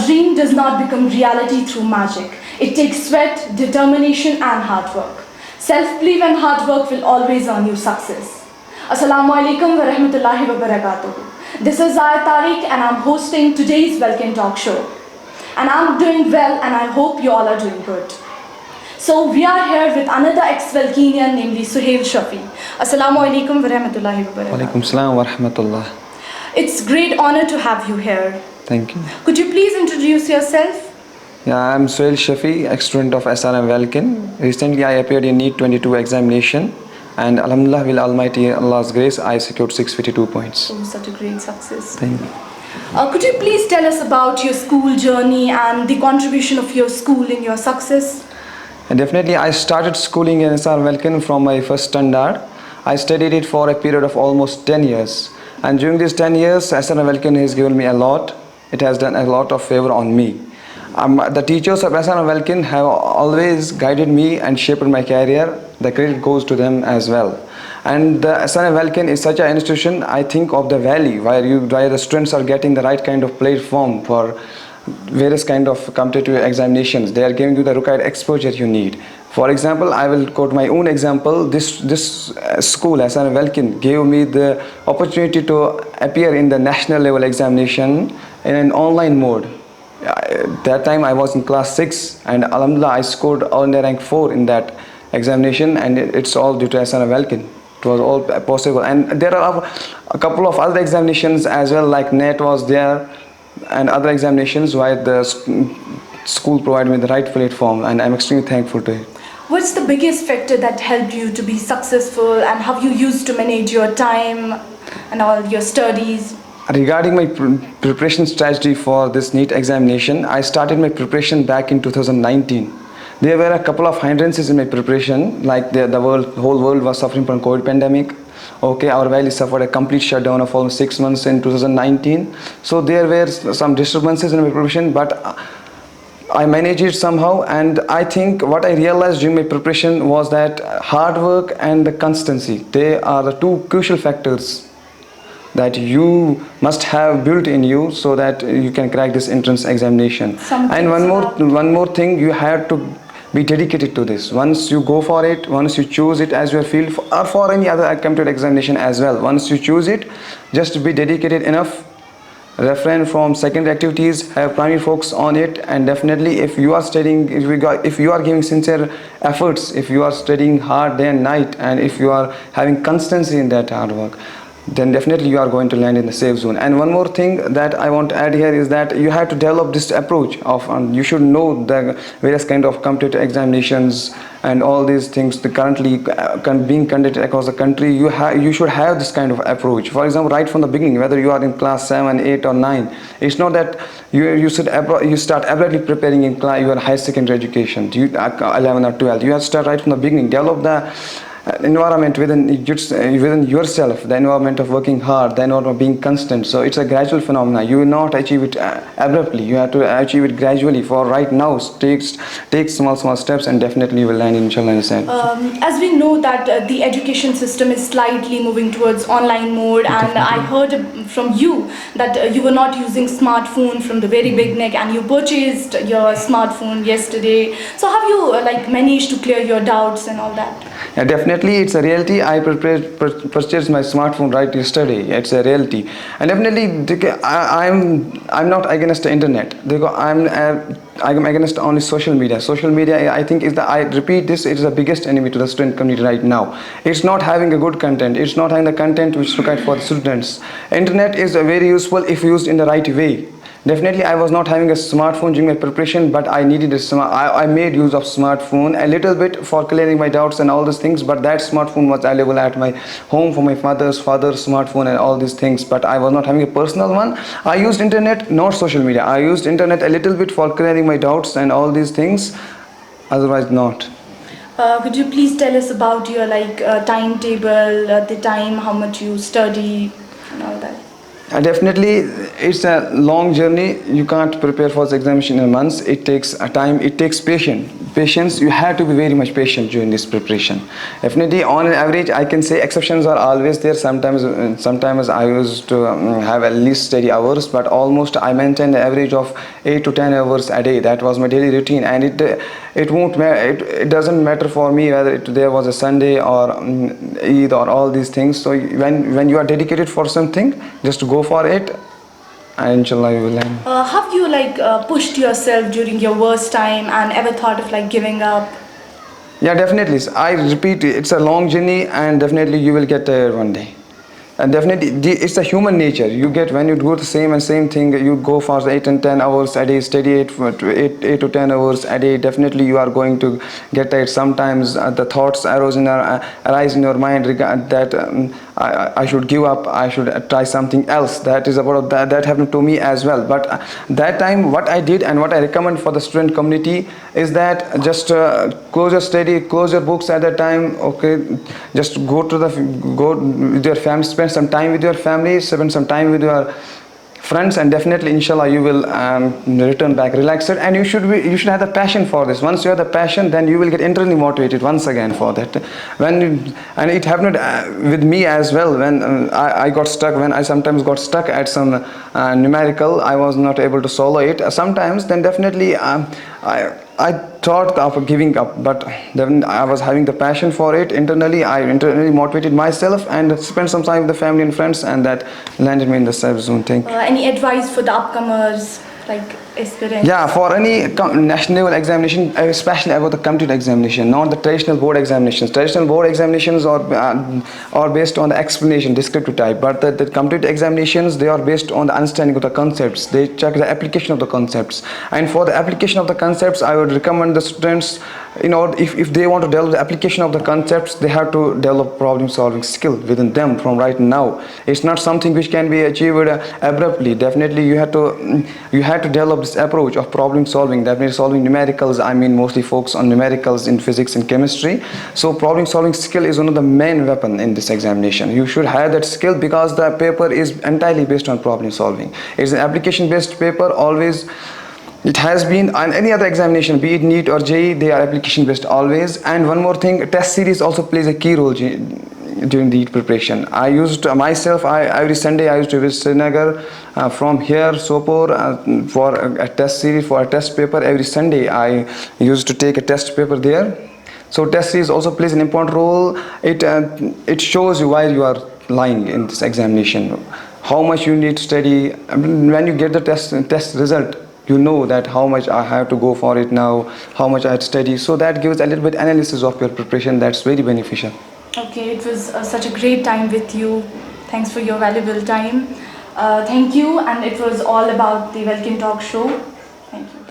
dream does not become reality through magic. It takes sweat, determination and hard work. Self-belief and hard work will always earn you success. Assalamu alaikum wa rahmatullahi wa barakatuh. This is Zaya Tariq and I'm hosting today's Welkin talk show. And I'm doing well and I hope you all are doing good. So we are here with another ex-Welkinian, namely Suhail Shafi. Assalamu alaikum wa rahmatullahi wa barakatuh. Walaikum salam wa rahmatullah. It's great honor to have you here. Thank you. Could you please introduce yourself? Yeah, I'm Suhail Shafi, ex-student of SRM Welkin. Recently I appeared in NEET 22 examination and Alhamdulillah, with Almighty Allah's grace, I secured 652 points. Oh, such a great success. Thank you. Could you please tell us about your school journey and the contribution of your school in your success? And definitely, I started schooling in SR Welkin from my first standard. I studied it for a period of almost 10 years. And during these 10 years, SR Welkin has given me a lot. It has done a lot of favor on me. The teachers of SR Welkin have always guided me and shaped my career. The credit goes to them as well. And the SR Welkin is such an institution, I think, of the valley where the students are getting the right kind of platform for various kind of competitive examinations. They are giving you the required exposure you need. For example, I will quote my own example. This school, SR Welkin, gave me the opportunity to appear in the national level examination in an online mode. That time I was in class 6 and Alhamdulillah I scored all the rank 4 in that examination, and it's all due to SR Welkin. It was all possible. And there are a couple of other examinations as well, like NET was there and other examinations where the school provided me the right platform, and I'm extremely thankful to it. What's the biggest factor that helped you to be successful, and how you used to manage your time and all your studies? Regarding my preparation strategy for this NEET examination, I started my preparation back in 2019. There were a couple of hindrances in my preparation, like the whole world was suffering from COVID pandemic. Okay, our valley suffered a complete shutdown of almost 6 months in 2019. So there were some disturbances in my preparation, but I managed it somehow. And I think what I realized during my preparation was that hard work and the constancy, they are the two crucial factors that you must have built in you so that you can crack this entrance examination. And one more thing, you have to be dedicated to this. Once you go for it, once you choose it as your field, or for any other competitive examination as well, once you choose it, just be dedicated enough, refrain from secondary activities, have primary focus on it. And definitely, if you are studying, if you are giving sincere efforts, if you are studying hard day and night, and if you are having constancy in that hard work, then definitely you are going to land in the safe zone. And one more thing that I want to add here is that you have to develop this approach of, you should know the various kind of competitive examinations and all these things currently being conducted across the country. You should have this kind of approach. For example, right from the beginning, whether you are in class 7, 8 or 9, it's not that you start abruptly preparing in your higher secondary education, 11 or 12. You have to start right from the beginning, develop the environment within yourself, the environment of working hard, the environment of being constant. So it's a gradual phenomenon. You will not achieve it abruptly. You have to achieve it gradually. For right now, take small steps, and definitely you will land inshallah. As we know that the education system is slightly moving towards online mode, and I heard from you that you were not using smartphone from the very beginning, and you purchased your smartphone yesterday. So have you managed to clear your doubts and all that? Yeah, definitely, it's a reality. I purchased my smartphone right yesterday. It's a reality, and definitely, I'm not against the internet. I'm against only social media. Social media, I think, I repeat this, it is the biggest enemy to the student community right now. It's not having a good content. It's not having the content which is required for the students. Internet is very useful if used in the right way. Definitely, I was not having a smartphone during my preparation, but I needed I made use of smartphone a little bit for clearing my doubts and all these things. But that smartphone was available at my home for my father's smartphone and all these things. But I was not having a personal one. I used internet, not social media. I used internet a little bit for clearing my doubts and all these things. Otherwise, not. Could you please tell us about your timetable, the time, how much you study, and all that? Definitely, it's a long journey. You can't prepare for the examination in months. It takes time. It takes patience. patience. You have to be very much patient during this preparation. Definitely, on an average, I can say exceptions are always there. Sometimes I used to have at least steady hours, but almost I maintained an average of 8 to 10 hours a day. That was my daily routine, and it doesn't matter for me whether there was a Sunday or Eid or all these things. So when you are dedicated for something, just go for it, and inshallah you will learn. Have you pushed yourself during your worst time and ever thought of giving up? Yeah, definitely. I repeat, it's a long journey, and definitely you will get there one day. And definitely, it's a human nature. You get, when you do the same thing, you go for 8 and 10 hours a day, steady 8 to 10 hours a day. Definitely, you are going to get tired. Sometimes the thoughts arise in your mind that I should give up. I should try something else. That is about that happened to me as well. But that time, what I did and what I recommend for the student community is that just close your study, close your books at that time. Okay, just go with your family, spend some time with your family, spend some time with your friends, and definitely inshallah you will return back relaxed, and you should have the passion for this. Once you have the passion, then you will get internally motivated once again for that. And it happened with me as well. When I got stuck, when I sometimes got stuck at some numerical, I was not able to solve it sometimes, then definitely I thought of giving up, but then I was having the passion for it internally. I internally motivated myself and spent some time with the family and friends, and that landed me in the safe zone thing. Any advice for the upcomers, aspirants? Yeah, for any national level examination, especially about the competitive examination, not the traditional board examinations. Traditional board examinations are based on the explanation, descriptive type, but the competitive examinations, they are based on the understanding of the concepts. They check the application of the concepts, and for the application of the concepts, I would recommend the students, if they want to develop the application of the concepts, they have to develop problem solving skill within them from right now. It's not something which can be achieved abruptly. Definitely you have to develop this approach of problem solving. Definitely solving numericals, I mean mostly focus on numericals in physics and chemistry. So problem solving skill is one of the main weapon in this examination. You should have that skill because the paper is entirely based on problem solving. It's an application based paper always. It has been on any other examination, be it NEET or JEE, they are application based always. And one more thing, test series also plays a key role during the preparation. I used myself, every Sunday I used to visit Srinagar from here, Sopor, for a test series, for a test paper. Every Sunday I used to take a test paper there. So test series also plays an important role. It shows you why you are lying in this examination, how much you need to study. When you get the test result, you know that how much I have to go for it now, how much I had to study. So that gives a little bit analysis of your preparation. That's very beneficial. Okay, it was such a great time with you. Thanks for your valuable time. Thank you, and it was all about the Welkin Talk Show. Thank you.